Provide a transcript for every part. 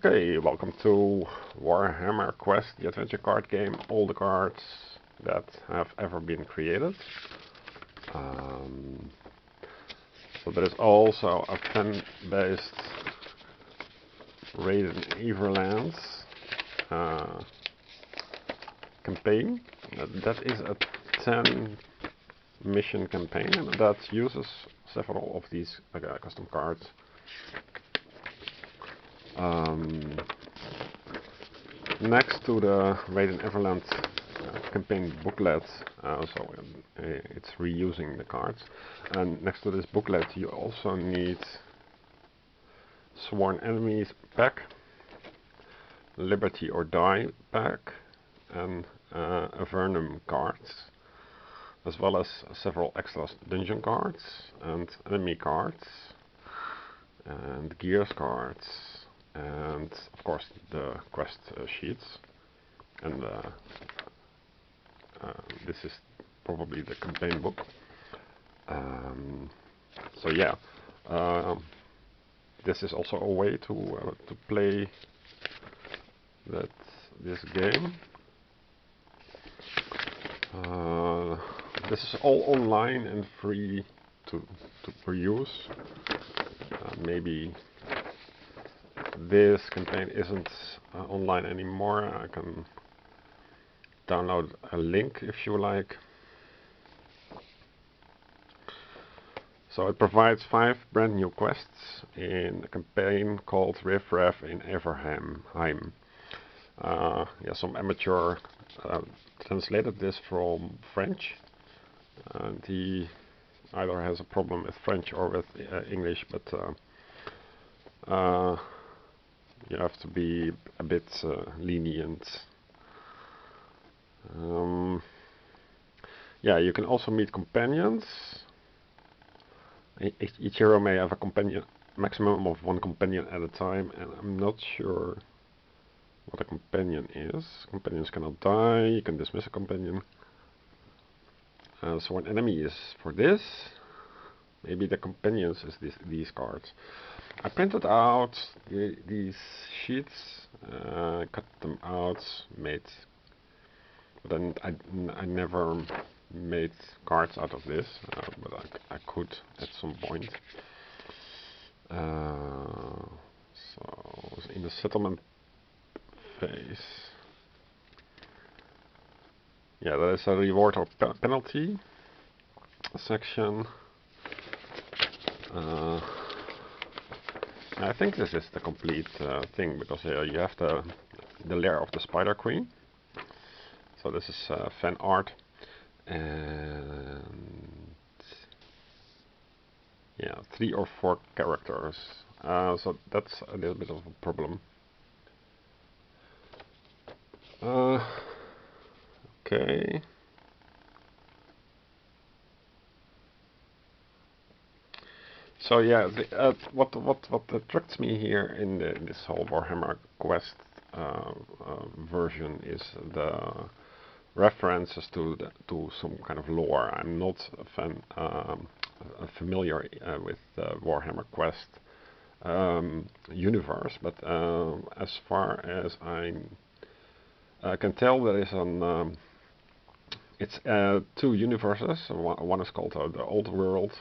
Okay, welcome to Warhammer Quest, the adventure card game. All the cards that have ever been created. So there is also a fan-based Raid in Averland campaign. That is a 10 mission campaign and that uses several of these custom cards. Next to the Raid in Averland campaign booklet, it's reusing the cards, and next to this booklet you also need Sworn Enemies pack, Liberty or Die pack, and Averland cards, as well as several extra dungeon cards and enemy cards and gears cards, and of course the quest sheets, and this is probably the campaign book. So yeah, this is also a way to play this game. This is all online and free to use. Maybe this campaign isn't online anymore. I can download a link if you like. So it provides 5 brand new quests in a campaign called Riff-Raff in Everheim. Yeah, some amateur translated this from French, and he either has a problem with French or with English, but you have to be a bit lenient. Yeah, you can also meet companions. Each hero may have a companion, maximum of 1 companion at a time, and I'm not sure what a companion is. Companions cannot die, you can dismiss a companion. So an enemy is for this. Maybe the companions is these cards. I printed out these sheets, cut them out, but then I never made cards out of this, but I could at some point. So in the settlement phase, yeah, there is a reward or penalty section. I think this is the complete thing, because you have the lair of the Spider Queen. So this is fan art, and yeah, 3 or 4 characters. So that's a little bit of a problem. Okay. So yeah, what attracts me here in this whole Warhammer Quest version is the references to some kind of lore. I'm not a fan, familiar with the Warhammer Quest universe, but as far as I can tell, there is it's 2 universes. One is called the Old World.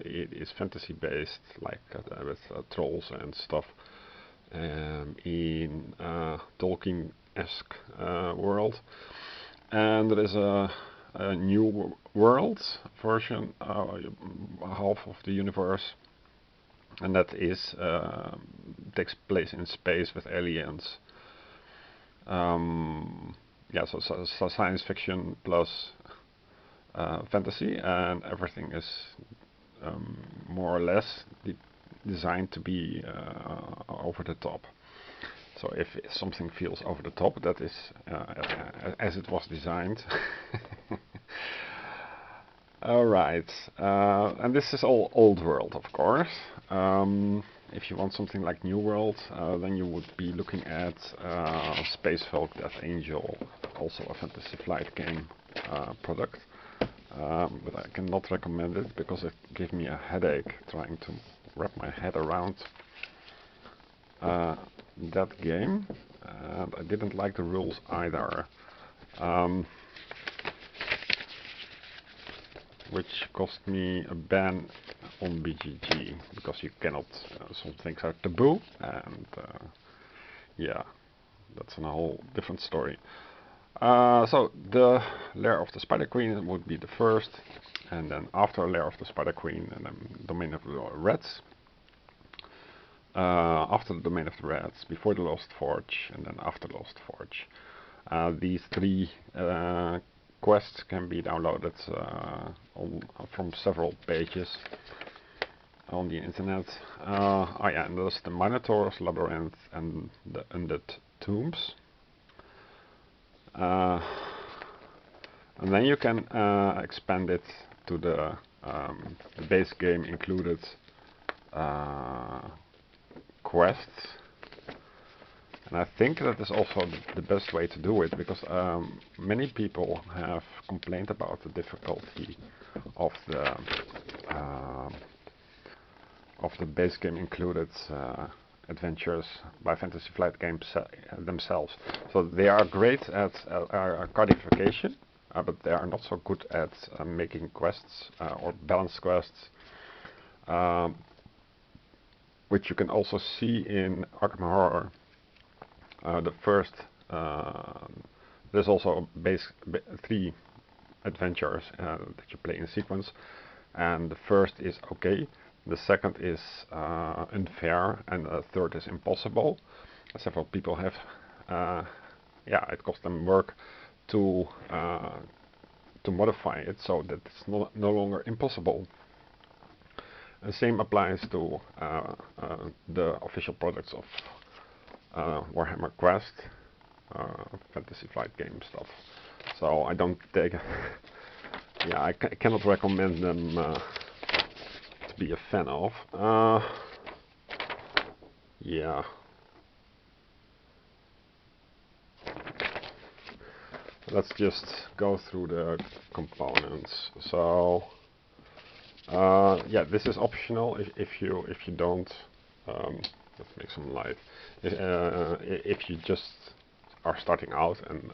It is fantasy based, like with trolls and stuff, in Tolkien-esque world. And there is a New World version, half of the universe, and that is takes place in space with aliens. Yeah, so science fiction plus fantasy, and everything is more or less designed to be over the top. So if something feels over the top, that is as it was designed. Alright, and this is all Old World, of course. If you want something like New World, then you would be looking at Space Folk Death Angel, also a Fantasy Flight game product. But I cannot recommend it because it gave me a headache trying to wrap my head around that game, and I didn't like the rules either. Which cost me a ban on BGG, because you cannot, some things are taboo, and yeah, that's a whole different story. So the lair of the Spider Queen would be the first, and then after lair of the Spider Queen, and then domain of the rats. After the domain of the rats, before the Lost Forge, and then after the Lost Forge. These three quests can be downloaded from several pages on the internet. Yeah, and there's the Minotaur's Labyrinth and the Undead Tombs. And then you can expand it to the base game included quests. And I think that is also the best way to do it, because many people have complained about the difficulty of the base game included adventures by Fantasy Flight Games themselves. So they are great at cardification, but they are not so good at making quests or balanced quests, which you can also see in Arkham Horror. The first, there's also three adventures that you play in sequence, and the first is okay, the second is unfair, and the third is impossible. Several people have, yeah, it cost them work to modify it so that it's no longer impossible. The same applies to the official products of Warhammer Quest, Fantasy Flight Game stuff. So I don't take, yeah, I cannot recommend them to be a fan of. Yeah. Let's just go through the components. So yeah, this is optional if you don't. Let's make some light. If you just are starting out and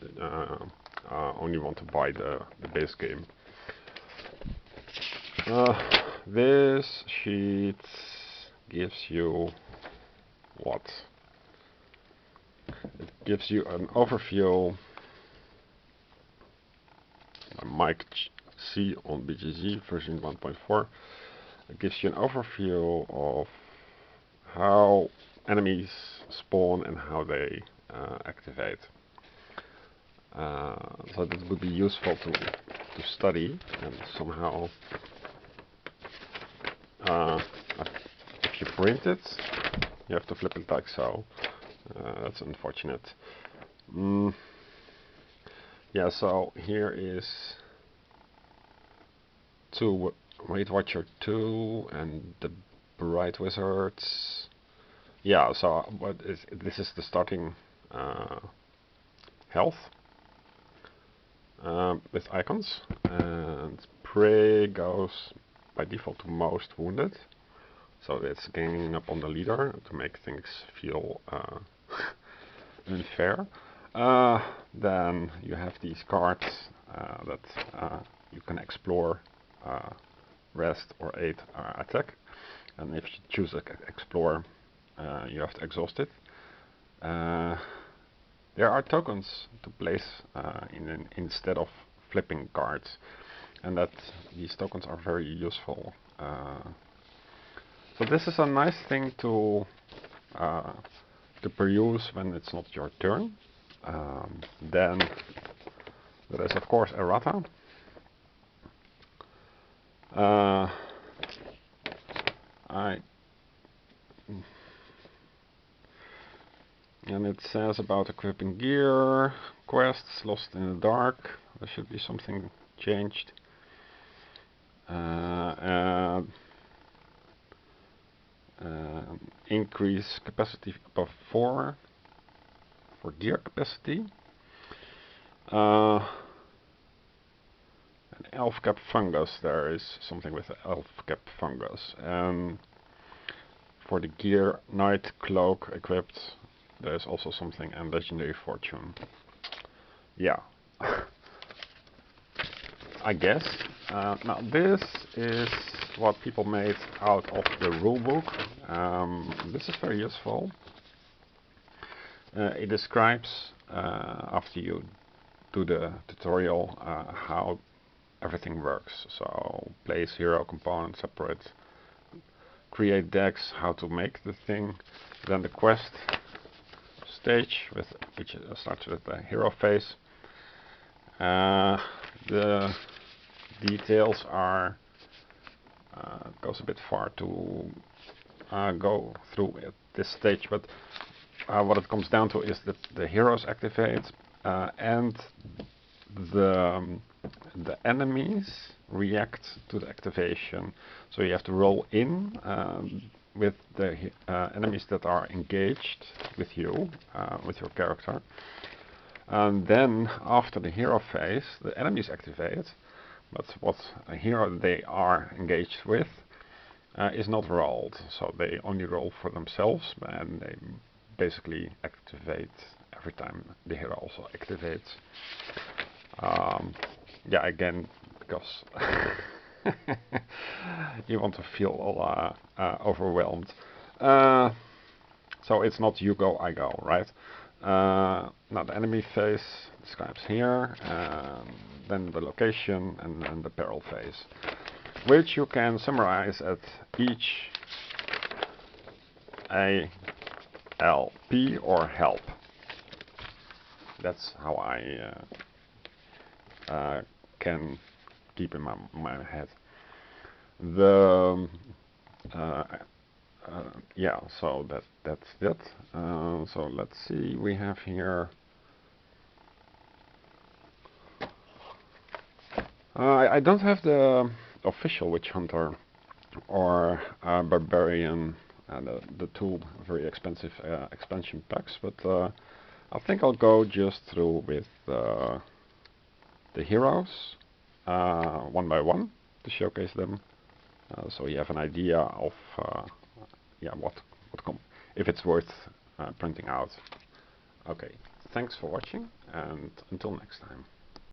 only want to buy the base game. This sheet gives you what? It gives you an overview. Mike C on BGG version 1.4. It gives you an overview of how enemies spawn and how they activate. So that would be useful to study, and somehow if you print it, you have to flip it like so. That's unfortunate. Yeah, so here is Weight Watcher 2 and the Bright Wizards. Yeah, so this is the starting health with icons, and Prey goes by default to most wounded, so it's gaining up on the leader to make things feel unfair. Then you have these cards that you can explore, rest or aid attack, and if you choose explore, you have to exhaust it. There are tokens to place instead of flipping cards, and that these tokens are very useful. So this is a nice thing to peruse when it's not your turn. Then there is of course Errata. And it says about equipping gear, quests, lost in the dark. There should be something changed. Increase capacity above 4 for gear capacity. An elf cap fungus. There is something with the elf cap fungus. For the gear, night cloak equipped. there's also something and legendary fortune. Yeah. I guess. Now this is what people made out of the rulebook. This is very useful. It describes, after you do the tutorial, how everything works. So place hero components separate, create decks, how to make the thing, then the quest stage, which starts with the hero phase. The details are goes a bit far to go through at this stage, but what it comes down to is that the heroes activate and the enemies react to the activation. So you have to roll in with the enemies that are engaged with you, with your character. And then after the hero phase, the enemies activate, but what a hero they are engaged with is not rolled. So they only roll for themselves, and they basically activate every time the hero also activates. Yeah, again, because you want to feel overwhelmed. So it's not you go, I go, right? Now the enemy phase describes here, then the location, and then the peril phase, which you can summarize at each ALP or help. That's how I can keep in my head. The yeah, so that's that. So let's see, we have here. I don't have the official witch hunter or barbarian, the two very expensive expansion packs, but I think I'll go just through with the heroes one by one to showcase them, so you have an idea of yeah, if it's worth printing out. Okay, thanks for watching, and until next time.